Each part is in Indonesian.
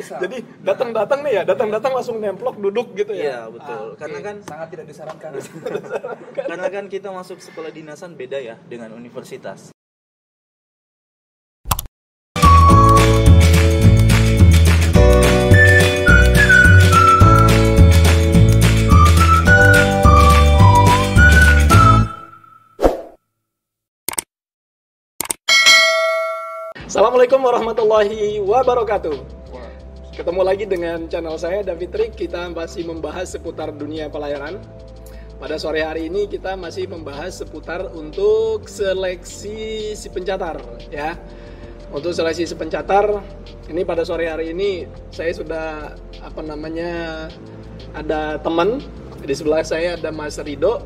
bisa. Jadi datang-datang nih ya, datang-datang langsung nemplok duduk gitu ya. Iya betul. Karena kan sangat tidak disarankan. karena kan kita masuk sekolah dinasan beda ya dengan universitas. Assalamualaikum warahmatullahi wabarakatuh. Ketemu lagi dengan channel saya David Rick. Kita masih membahas seputar dunia pelayaran. Pada sore hari ini kita masih membahas seputar untuk seleksi si pencatar ya. Untuk seleksi si pencatar ini pada sore hari ini saya sudah ada teman. Di sebelah saya ada Mas Rido,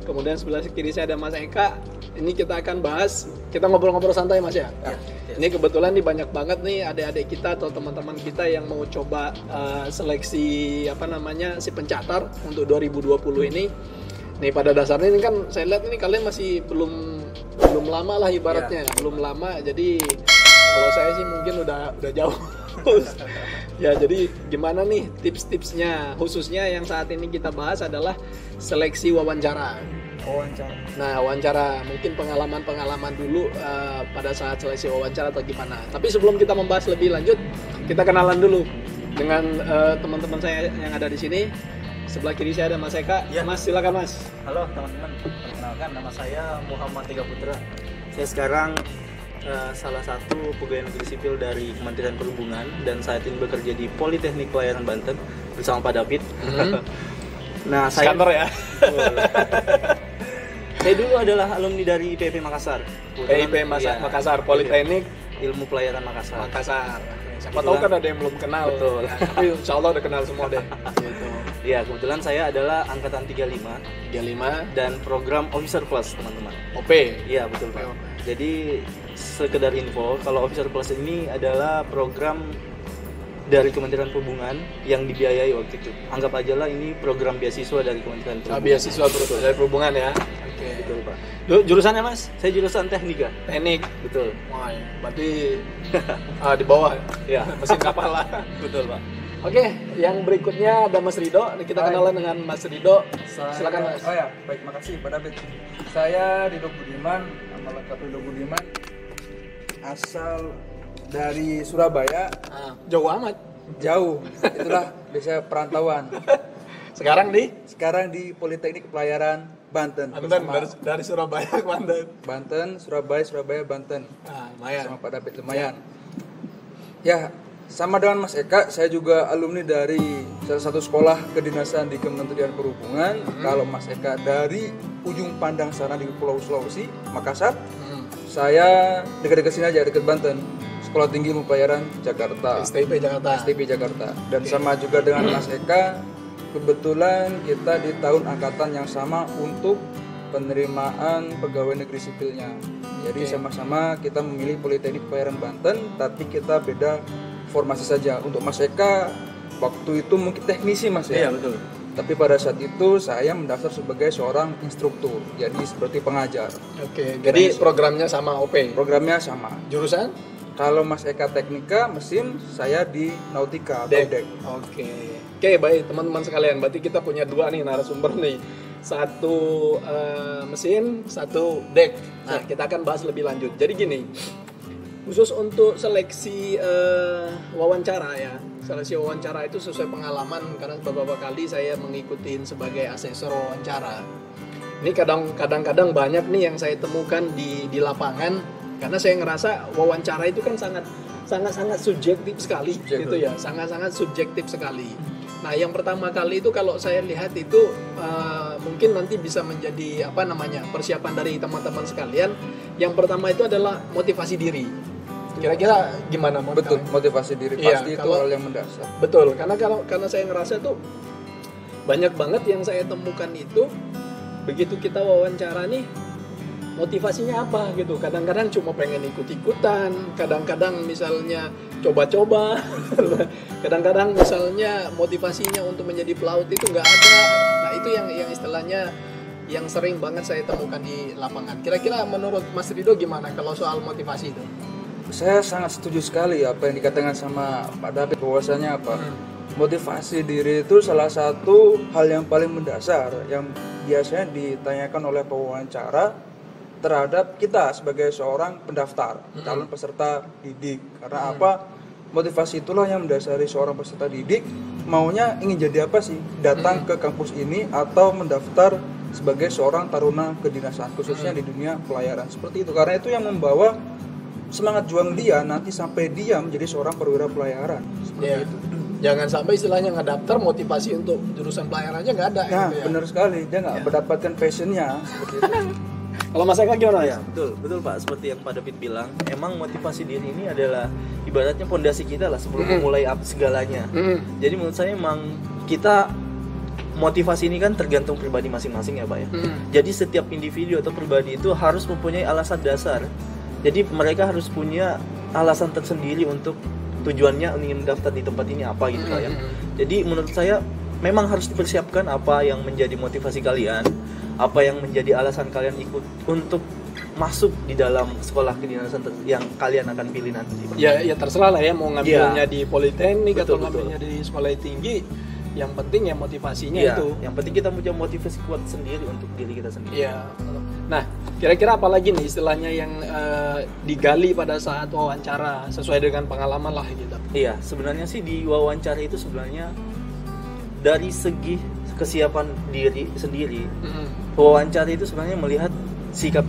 kemudian sebelah kiri saya ada Mas Eka. Ini kita akan bahas, kita ngobrol-ngobrol santai Mas ya. Ini kebetulan nih banyak banget nih adik-adik kita atau teman-teman kita yang mau coba seleksi si pencatar untuk 2020 ini. Nih pada dasarnya ini kan saya lihat ini kalian masih belum lama lah ibaratnya, belum lama. Jadi kalau saya sih mungkin udah jauh. Ya jadi gimana nih tips-tipsnya, khususnya yang saat ini kita bahas adalah seleksi wawancara. Nah wawancara, mungkin pengalaman dulu pada saat seleksi wawancara atau gimana. Tapi sebelum kita membahas lebih lanjut, kita kenalan dulu dengan teman-teman saya yang ada di sini. Sebelah kiri saya ada Mas Eka. Ya. Mas silakan Mas. Halo teman-teman, perkenalkan nama saya Muhammad Ega Putra. Saya sekarang salah satu pegawai negeri sipil dari Kementerian Perhubungan dan saat ini bekerja di Politeknik Pelayaran Banten bersama Pak David. Nah saya kantor ya. Saya dulu adalah alumni dari PIP Makassar. PIP Makassar, Politeknik Ilmu Pelayaran Makassar. Siapa tahu kan ada yang belum kenal. Betul. Tapi insya Allah udah kenal semua deh. Gitu. Ya, kebetulan saya adalah angkatan 35 dan program Officer Plus, teman-teman. OP. Iya, betul, Pak. Jadi sekedar info, kalau Officer Plus ini adalah program dari Kementerian Perhubungan yang dibiayai waktu itu. Anggap aja lah ini program beasiswa dari Kementerian Perhubungan. Beasiswa dari Perhubungan ya. Oke. Betul, Pak. Jurusannya Mas? Saya jurusan Teknika. Teknik. Betul. Wah, berarti di bawah ya. Mesin kapal lah. Betul, Pak. Oke, yang berikutnya ada Mas Rido. Kita kenalan dengan Mas Rido. Silakan Mas. Oh ya, baik, makasih Pak David. Saya Rido Budiman, nama lengkap Rido Budiman. Asal dari Surabaya. Jauh amat. Jauh. Itulah biasanya perantauan. Sekarang di Politeknik Pelayaran Banten. Dari Surabaya ke Banten. Banten, Surabaya, Banten. Lumayan. Sama Pak David lumayan. Ya, sama dengan Mas Eka, saya juga alumni dari salah satu sekolah kedinasan di Kementerian Perhubungan. Kalau Mas Eka dari ujung pandang sana di Pulau Sulawesi, Makassar. Saya dekat-dekat sini aja, dekat Banten. Sekolah Tinggi Ilmu Pelayaran Jakarta. STP Jakarta. Dan sama juga dengan Mas Eka, kebetulan kita di tahun angkatan yang sama untuk penerimaan pegawai negeri sipilnya. Jadi sama-sama kita memilih Politeknik Pelayaran Banten, tapi kita beda formasi saja. Untuk Mas Eka waktu itu mungkin teknisi Mas ya. Iya betul. Tapi pada saat itu saya mendaftar sebagai seorang instruktur, jadi seperti pengajar. Oke. Jadi programnya sama OP. Programnya sama. Jurusan? Kalau Mas Eka Teknika mesin, saya di Nautika atau Dek. Oke, baik teman-teman sekalian. Berarti kita punya dua nih narasumber nih. Satu mesin, satu dek. Nah, kita akan bahas lebih lanjut. Jadi gini, khusus untuk seleksi wawancara ya. Seleksi wawancara itu sesuai pengalaman karena beberapa kali saya mengikuti sebagai asesor wawancara. Ini kadang-kadang banyak nih yang saya temukan di lapangan. Karena saya ngerasa wawancara itu kan sangat subjektif sekali gitu ya, sangat subjektif sekali. Nah, yang pertama kali itu kalau saya lihat itu mungkin nanti bisa menjadi persiapan dari teman-teman sekalian. Yang pertama itu adalah motivasi diri. Kira-kira gimana? Betul, motivasi diri pasti itu hal yang mendasar. Betul, karena saya ngerasa tuh banyak banget yang saya temukan itu begitu kita wawancara nih. Motivasinya apa gitu, kadang-kadang cuma pengen ikut-ikutan, kadang-kadang misalnya coba-coba, kadang-kadang misalnya motivasinya untuk menjadi pelaut itu nggak ada. Nah itu yang istilahnya yang sering banget saya temukan di lapangan. Kira-kira menurut Mas Rido gimana kalau soal motivasi itu? saya sangat setuju sekali apa yang dikatakan sama Pak David, bahwasanya apa, motivasi diri itu salah satu hal yang paling mendasar yang biasanya ditanyakan oleh pewawancara terhadap kita sebagai seorang pendaftar calon peserta didik. Karena apa, motivasi itulah yang mendasari seorang peserta didik maunya ingin jadi apa sih, datang ke kampus ini atau mendaftar sebagai seorang taruna kedinasan, khususnya di dunia pelayaran seperti itu. Karena itu yang membawa semangat juang dia nanti sampai dia menjadi seorang perwira pelayaran seperti itu. Jangan sampai istilahnya nggak daftar motivasi untuk jurusan pelayarannya nggak ada. Nah, gitu ya. benar sekali, dia nggak mendapatkan passionnya seperti itu. Kalau Mas Eka gimana Ya, betul Pak. Seperti yang Pak David bilang, emang motivasi diri ini adalah ibaratnya pondasi kita lah sebelum memulai segalanya. Jadi menurut saya emang kita motivasi ini kan tergantung pribadi masing-masing ya Pak ya. Jadi setiap individu atau pribadi itu harus mempunyai alasan dasar. Jadi mereka harus punya alasan tersendiri untuk tujuannya ingin daftar di tempat ini apa gitu Pak ya. Jadi menurut saya memang harus dipersiapkan apa yang menjadi motivasi kalian, apa yang menjadi alasan kalian ikut untuk masuk di dalam sekolah kedinasan yang kalian akan pilih nanti. Ya terserah lah ya, mau ngambilnya di politeknik atau Betul. ngambilnya di sekolah tinggi. Yang penting ya motivasinya Iya, itu. yang penting kita punya motivasi kuat sendiri untuk diri kita sendiri. Iya. Nah, kira-kira apa lagi nih istilahnya yang digali pada saat wawancara sesuai dengan pengalaman lah gitu. Iya, sebenarnya sih di wawancara itu sebenarnya dari segi kesiapan diri sendiri, wawancara itu sebenarnya melihat sikap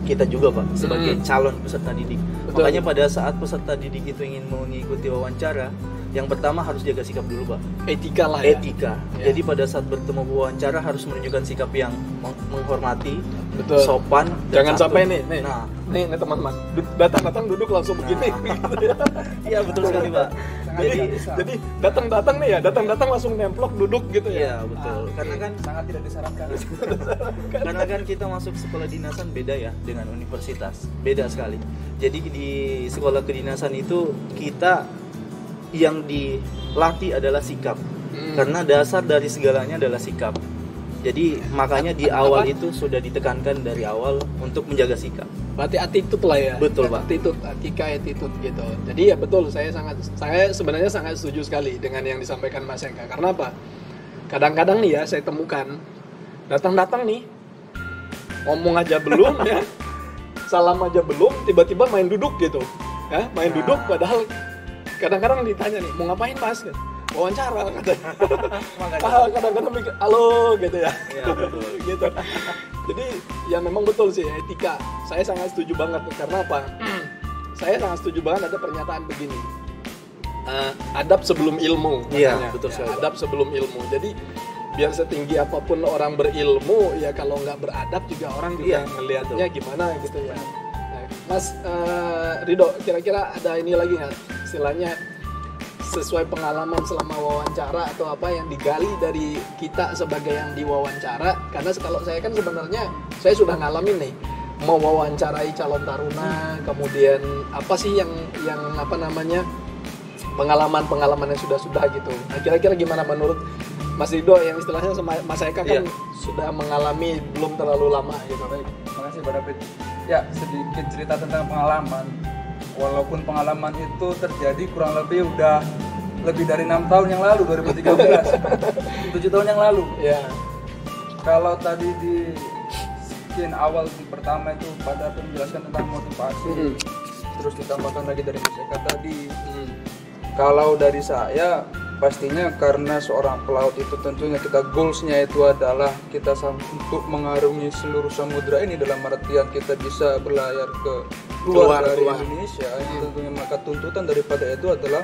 kita juga Pak sebagai calon peserta didik. Betul. Makanya pada saat peserta didik itu ingin mengikuti wawancara, yang pertama harus jaga sikap dulu Pak. Etika lah ya. Etika. Ya. Jadi pada saat bertemu wawancara harus menunjukkan sikap yang menghormati, Betul. sopan. dan Jangan santun. sampai nih Nah, teman-teman datang duduk langsung begini. iya betul sekali Pak. Jadi datang nih ya, datang langsung nemplok duduk gitu ya. Iya betul. Karena kan Sangat tidak disarankan. karena kan kita masuk sekolah dinasan beda ya dengan universitas, beda sekali. Jadi di sekolah kedinasan itu kita yang dilatih adalah sikap, karena dasar dari segalanya adalah sikap. Jadi makanya di awal itu sudah ditekankan dari awal untuk menjaga sikap. Berarti attitude lah ya. Betul, Pak. Attitude gitu. Jadi ya betul, saya sebenarnya sangat setuju sekali dengan yang disampaikan Mas Eka. Karena apa? Kadang-kadang nih ya saya temukan datang nih ngomong aja belum ya, salam aja belum, tiba-tiba main duduk gitu. Ya, main duduk padahal kadang-kadang ditanya nih, mau ngapain Mas? Wawancara katanya. Kadang-kadang mikir, halo gitu ya. Iya betul. Gitu. Jadi ya memang betul sih etika. Saya sangat setuju banget karena apa? Saya sangat setuju banget ada pernyataan begini. Adab sebelum ilmu. Iya, katanya. betul sekali. Adab sebelum ilmu. Jadi biar setinggi apapun orang berilmu, ya kalau nggak beradab juga orang juga ngelihatnya gimana gitu ya. Nah, Mas Rido, kira-kira ada ini lagi nggak istilahnya sesuai pengalaman selama wawancara atau apa yang digali dari kita sebagai yang diwawancara? Karena kalau saya kan sebenarnya saya sudah ngalamin nih mewawancarai calon taruna, kemudian apa sih yang apa namanya pengalaman yang sudah gitu. Nah, kira-kira gimana menurut Mas Rido yang istilahnya sama Mas Eka kan sudah mengalami belum terlalu lama gitu. Baik, terima kasih Pak David. Ya, sedikit cerita tentang pengalaman. Walaupun pengalaman itu terjadi kurang lebih udah lebih dari 6 tahun yang lalu, 2013. 7 tahun yang lalu. Ya. Kalau tadi di skin awal di pertama itu pada menjelaskan tentang motivasi, terus ditambahkan lagi dari Mas Eka tadi. Kalau dari saya pastinya karena seorang pelaut itu tentunya kita goalsnya itu adalah kita untuk mengarungi seluruh samudra ini, dalam artian kita bisa berlayar ke luar dari Indonesia. Tentunya maka tuntutan daripada itu adalah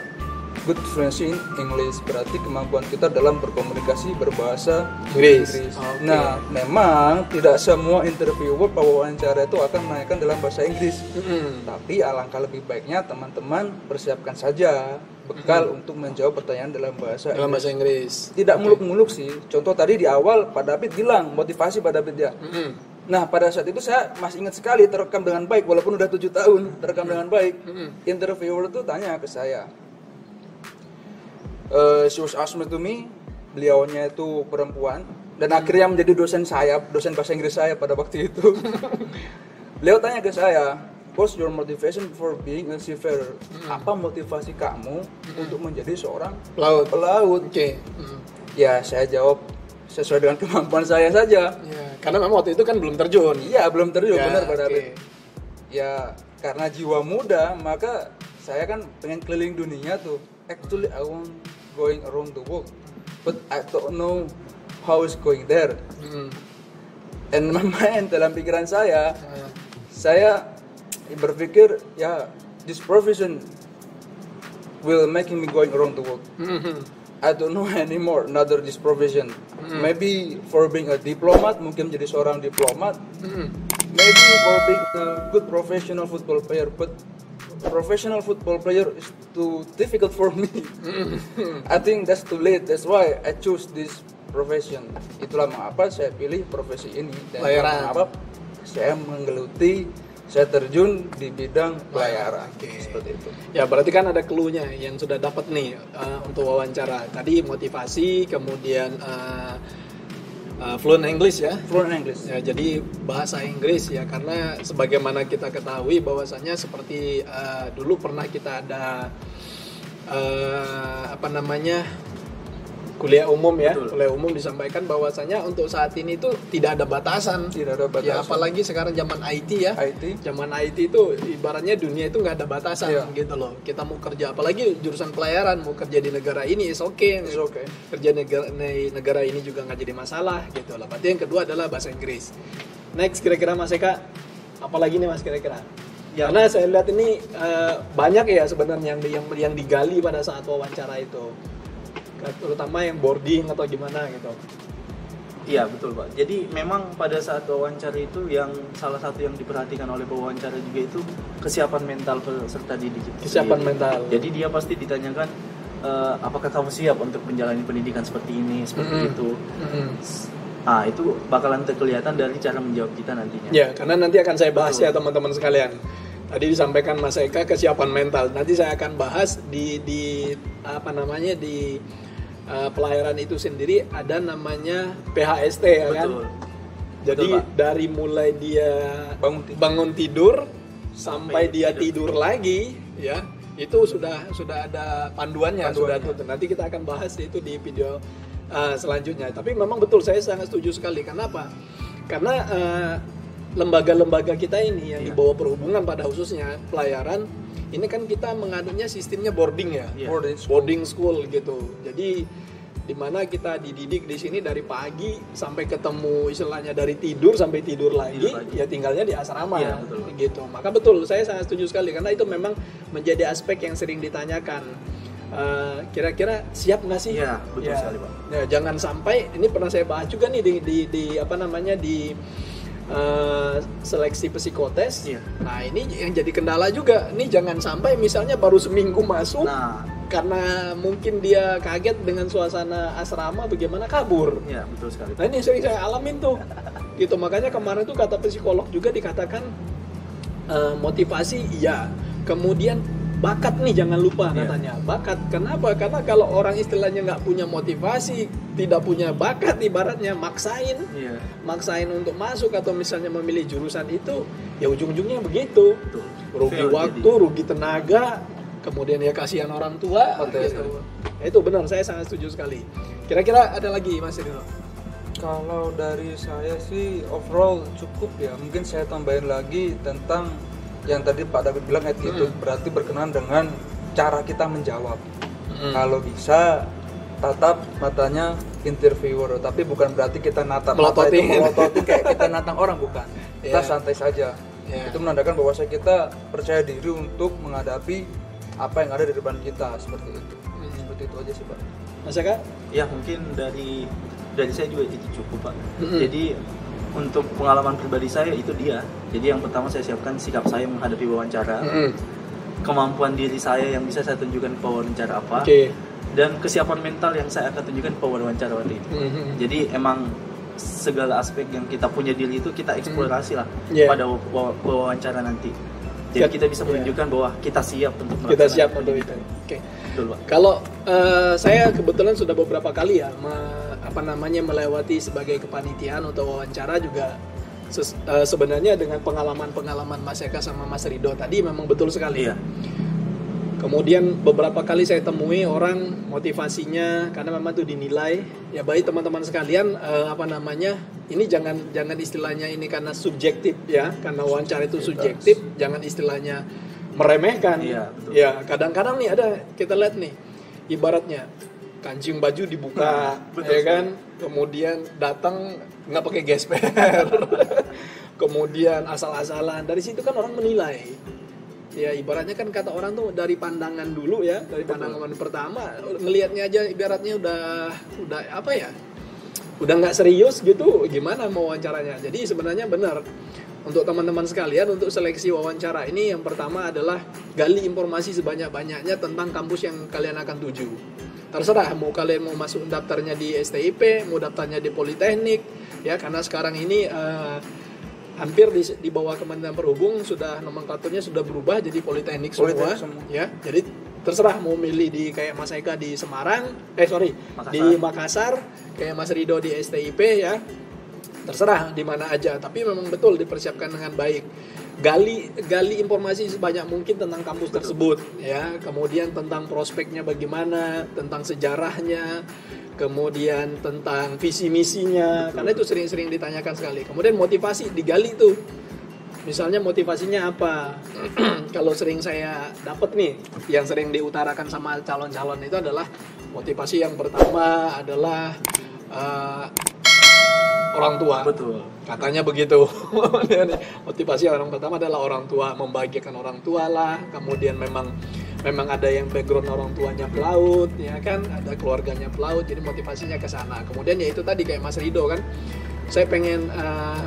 good fluency in English, berarti kemampuan kita dalam berkomunikasi berbahasa Inggris. Okay. Nah, memang tidak semua interviewer wawancara itu akan menanyakan dalam bahasa Inggris. Tapi alangkah lebih baiknya teman-teman persiapkan saja bekal untuk menjawab pertanyaan dalam bahasa Inggris. Tidak muluk-muluk sih. Contoh tadi di awal Pak David bilang motivasi Pak David ya. Nah, pada saat itu saya masih ingat sekali, terekam dengan baik walaupun udah 7 tahun, terekam dengan baik. Interviewer itu tanya ke saya. She was asked to me, beliaunya itu perempuan dan akhirnya menjadi dosen bahasa Inggris saya pada waktu itu. Beliau tanya ke saya, what's your motivation for being a seafarer? Apa motivasi kamu untuk menjadi seorang pelaut? Oke. Ya, saya jawab sesuai dengan kemampuan saya saja. Ya, karena memang waktu itu kan belum terjun. Iya, belum terjun, Ya, benar Pak David. oke. Ya, karena jiwa muda, maka saya kan pengen keliling dunia tuh. Actually, I want going around the world, but I don't know how it's going there. And my mind, dalam pikiran saya berpikir, ya, this profession will making me going around the world. I don't know anymore another this profession. Maybe for being a diplomat, mungkin jadi seorang diplomat. Maybe for being a good professional football player, but professional football player is too difficult for me. I think that's too late. That's why I choose this profession. Itulah mengapa saya pilih profesi ini. Dan mengapa saya menggeluti, saya terjun di bidang pelayaran. Seperti itu. Ya, berarti kan ada clue-nya yang sudah dapat nih untuk wawancara. Tadi motivasi, kemudian fluent English ya. Fluent English. Ya, jadi bahasa Inggris ya, karena sebagaimana kita ketahui bahwasanya seperti dulu pernah kita ada kuliah umum ya. Betul. Kuliah umum disampaikan bahwasanya untuk saat ini itu tidak ada batasan. Tidak ada batasan. Ya, apalagi sekarang zaman IT ya. IT. Zaman IT itu ibaratnya dunia itu nggak ada batasan gitu loh. Kita mau kerja, apalagi jurusan pelayaran, mau kerja di negara ini is okay. It's okay. Kerja di negara ini juga nggak jadi masalah gitu loh. Berarti yang kedua adalah bahasa Inggris. Next, kira-kira Mas Eka, apalagi nih Mas kira-kira? Ya, karena saya lihat ini banyak ya sebenarnya yang digali pada saat wawancara itu, terutama yang boarding atau gimana gitu. Iya betul Pak. Jadi memang pada saat wawancara itu yang salah satu yang diperhatikan oleh pewawancara juga itu kesiapan mental peserta didik. Kesiapan mental. Jadi dia pasti ditanyakan apakah kamu siap untuk menjalani pendidikan seperti ini, seperti itu. Ah, itu bakalan terkelihatan dari cara menjawab kita nantinya. Ya, karena nanti akan saya bahas ya teman-teman sekalian. Tadi disampaikan Mas Eka kesiapan mental. Nanti saya akan bahas di pelayaran itu sendiri ada namanya PHST ya kan. Betul. Jadi Betul, Pak. dari mulai dia bangun tidur sampai dia tidur lagi ya, itu sudah ada panduannya. Sudah tuh. Nanti kita akan bahas itu di video selanjutnya. Tapi memang betul, saya sangat setuju sekali. Kenapa? Karena lembaga-lembaga kita ini yang di bawah perhubungan pada khususnya pelayaran, ini kan kita mengadopnya sistemnya boarding ya, boarding school gitu. Jadi di mana kita dididik di sini dari pagi sampai ketemu istilahnya dari tidur sampai tidur lagi. Ya tinggalnya di asrama gitu. Maka betul, saya sangat setuju sekali karena itu memang menjadi aspek yang sering ditanyakan. Kira-kira siap nggak sih? Iya, betul sekali Pak. Ya, jangan sampai, ini pernah saya bahas juga nih di seleksi psikotes. Nah ini yang jadi kendala juga. Nih jangan sampai misalnya baru seminggu masuk, karena mungkin dia kaget dengan suasana asrama, bagaimana kabur. Iya betul sekali. Nah ini sering saya alamin tuh. Gitu, makanya kemarin tuh kata psikolog juga dikatakan motivasi iya, kemudian bakat nih jangan lupa katanya. Bakat, kenapa? Karena kalau orang istilahnya nggak punya motivasi, tidak punya bakat, ibaratnya maksain untuk masuk atau misalnya memilih jurusan itu, ya ujung-ujungnya begitu. Rugi waktu, rugi tenaga, kemudian ya kasihan orang tua. Gitu. Itu benar, saya sangat setuju sekali. Kira-kira ada lagi Mas Rino? Kalau dari saya sih overall cukup ya. Mungkin saya tambahin lagi tentang yang tadi Pak David bilang attitude, berarti berkenaan dengan cara kita menjawab. Kalau bisa tatap matanya interviewer, tapi bukan berarti kita natap melototin kayak kita natang orang, bukan. Kita santai saja. Itu menandakan bahwa kita percaya diri untuk menghadapi apa yang ada di depan kita, seperti itu. Seperti itu aja sih Pak. Mas Eka? Ya mungkin dari saya juga itu cukup Pak. Jadi untuk pengalaman pribadi saya itu dia. Jadi yang pertama saya siapkan sikap saya menghadapi wawancara, kemampuan diri saya yang bisa saya tunjukkan ke wawancara apa, dan kesiapan mental yang saya akan tunjukkan ke wawancara waktu itu. Jadi emang segala aspek yang kita punya diri itu kita eksplorasi lah pada wawancara nanti. Jadi kita bisa menunjukkan bahwa kita siap untuk itu. Oke. Kalau saya kebetulan sudah beberapa kali ya melewati sebagai kepanitiaan atau wawancara juga sebenarnya dengan pengalaman Mas Eka sama Mas Rido tadi memang betul sekali. Iya. Kemudian beberapa kali saya temui orang motivasinya karena memang itu dinilai ya baik teman-teman sekalian ini jangan istilahnya ini karena subjektif ya, karena wawancara itu subjektif, jangan istilahnya meremehkan. Iya, betul. Ya kadang-kadang nih ada kita lihat nih ibaratnya kancing baju dibuka ya kan, kemudian datang nggak pakai gesper kemudian asal-asalan, dari situ kan orang menilai. Ya ibaratnya kan kata orang tuh dari pandangan dulu ya, dari pandangan pertama ngelihatnya aja ibaratnya udah apa ya, udah nggak serius gitu, gimana mau wawancaranya. Jadi sebenarnya benar untuk teman-teman sekalian untuk seleksi wawancara ini yang pertama adalah gali informasi sebanyak-banyaknya tentang kampus yang kalian akan tuju. Terserah mau kalian mau masuk daftarnya di STIP, mau daftarnya di Politeknik ya, karena sekarang ini hampir di bawah Kementerian Perhubung sudah nomenklaturnya sudah berubah jadi Politeknik semua. Ya. Jadi terserah mau milih di kayak Mas Eka di Semarang, di Makassar, kayak Mas Rido di STIP ya. Terserah di mana aja, tapi memang betul dipersiapkan dengan baik. Gali informasi sebanyak mungkin tentang kampus tersebut ya. Kemudian tentang prospeknya bagaimana, tentang sejarahnya, kemudian tentang visi misinya, karena itu sering-sering ditanyakan sekali. Kemudian motivasi digali tuh, misalnya motivasinya apa. Kalau sering saya dapat nih, yang sering diutarakan sama calon-calon itu adalah motivasi yang pertama adalah orang tua. Betul. Katanya begitu. Motivasi orang pertama adalah orang tua, membahagiakan orang tua lah. Kemudian memang ada yang background orang tuanya pelaut, ya kan, ada keluarganya pelaut, jadi motivasinya ke sana. Kemudian ya itu tadi kayak Mas Rido kan, saya pengen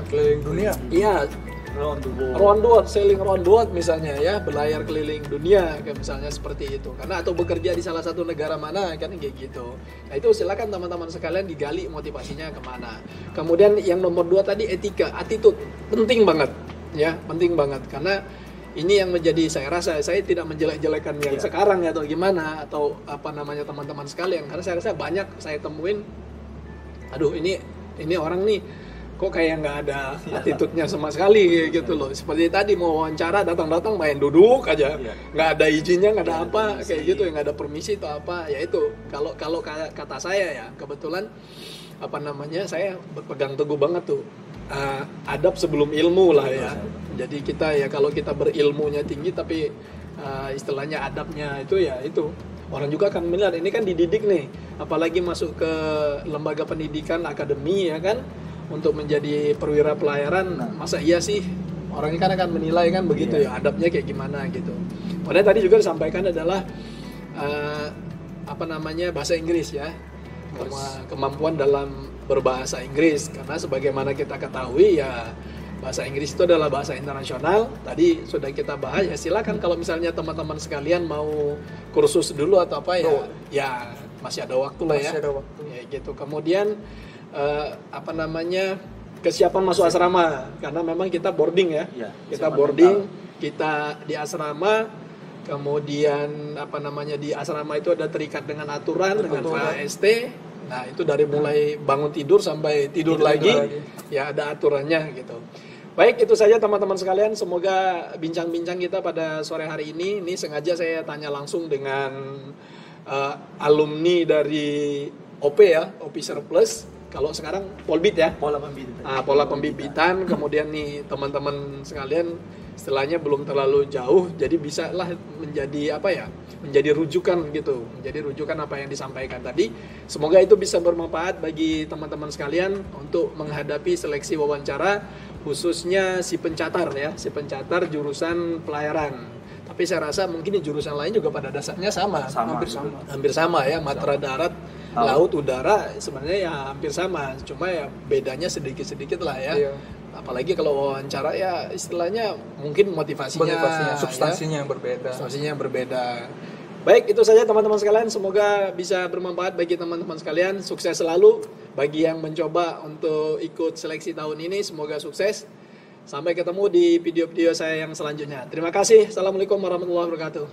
keliling dunia. Iya, round the world, sailing round the world misalnya ya, berlayar keliling dunia kayak misalnya seperti itu. Karena atau bekerja di salah satu negara mana kan kayak gitu. Nah itu silakan teman-teman sekalian digali motivasinya kemana. Kemudian yang nomor 2 tadi etika, attitude, penting banget ya, penting banget karena ini yang menjadi saya rasa saya tidak menjelek-jelekan yang sekarang ya atau gimana atau apa namanya teman-teman sekalian, karena saya rasa banyak saya temuin, aduh ini orang nih kok kayak nggak ada attitude-nya sama sekali gitu loh. Seperti tadi mau wawancara datang main duduk aja, nggak ada izinnya, nggak ada apa kayak gitu, yang nggak ada permisi atau apa. Ya itu kalau kata saya ya kebetulan apa namanya saya berpegang teguh banget tuh adab sebelum ilmu lah ya. Jadi kita ya kalau kita berilmunya tinggi tapi istilahnya adabnya itu ya itu. Orang juga akan melihat ini kan dididik nih, apalagi masuk ke lembaga pendidikan akademi ya kan, untuk menjadi perwira pelayaran, masa iya sih orang ini kan akan menilai kan begitu ya adabnya kayak gimana gitu. Padahal tadi juga disampaikan adalah bahasa Inggris ya, kemampuan dalam berbahasa Inggris, karena sebagaimana kita ketahui ya bahasa Inggris itu adalah bahasa internasional. Tadi sudah kita bahas ya, silakan kalau misalnya teman-teman sekalian mau kursus dulu atau apa ya masih ada waktu lah ya. Ya gitu. Kemudian kesiapan masuk asrama, karena memang kita boarding ya. Kita boarding, kita di asrama. Kemudian di asrama itu ada terikat dengan aturan, dengan PAST. Nah, itu dari mulai bangun tidur sampai tidur lagi, ya ada aturannya gitu. Baik, itu saja teman-teman sekalian, semoga bincang-bincang kita pada sore hari ini. Ini sengaja saya tanya langsung dengan alumni dari OP ya, Officer Plus. Kalau sekarang Polbit ya, pola pembibitan. Kemudian nih teman-teman sekalian, istilahnya belum terlalu jauh, jadi bisa lah menjadi menjadi rujukan gitu, menjadi rujukan apa yang disampaikan tadi. Semoga itu bisa bermanfaat bagi teman-teman sekalian untuk menghadapi seleksi wawancara, khususnya si pencatar jurusan pelayaran. Tapi saya rasa mungkin di jurusan lain juga pada dasarnya hampir sama ya, matra darat, laut, udara sebenarnya ya hampir sama, cuma ya bedanya sedikit-sedikit lah ya. Apalagi kalau wawancara ya istilahnya mungkin motivasinya substansinya yang berbeda. Baik, itu saja teman-teman sekalian, semoga bisa bermanfaat bagi teman-teman sekalian. Sukses selalu bagi yang mencoba untuk ikut seleksi tahun ini, semoga sukses. Sampai ketemu di video-video saya yang selanjutnya. Terima kasih. Assalamualaikum warahmatullahi wabarakatuh.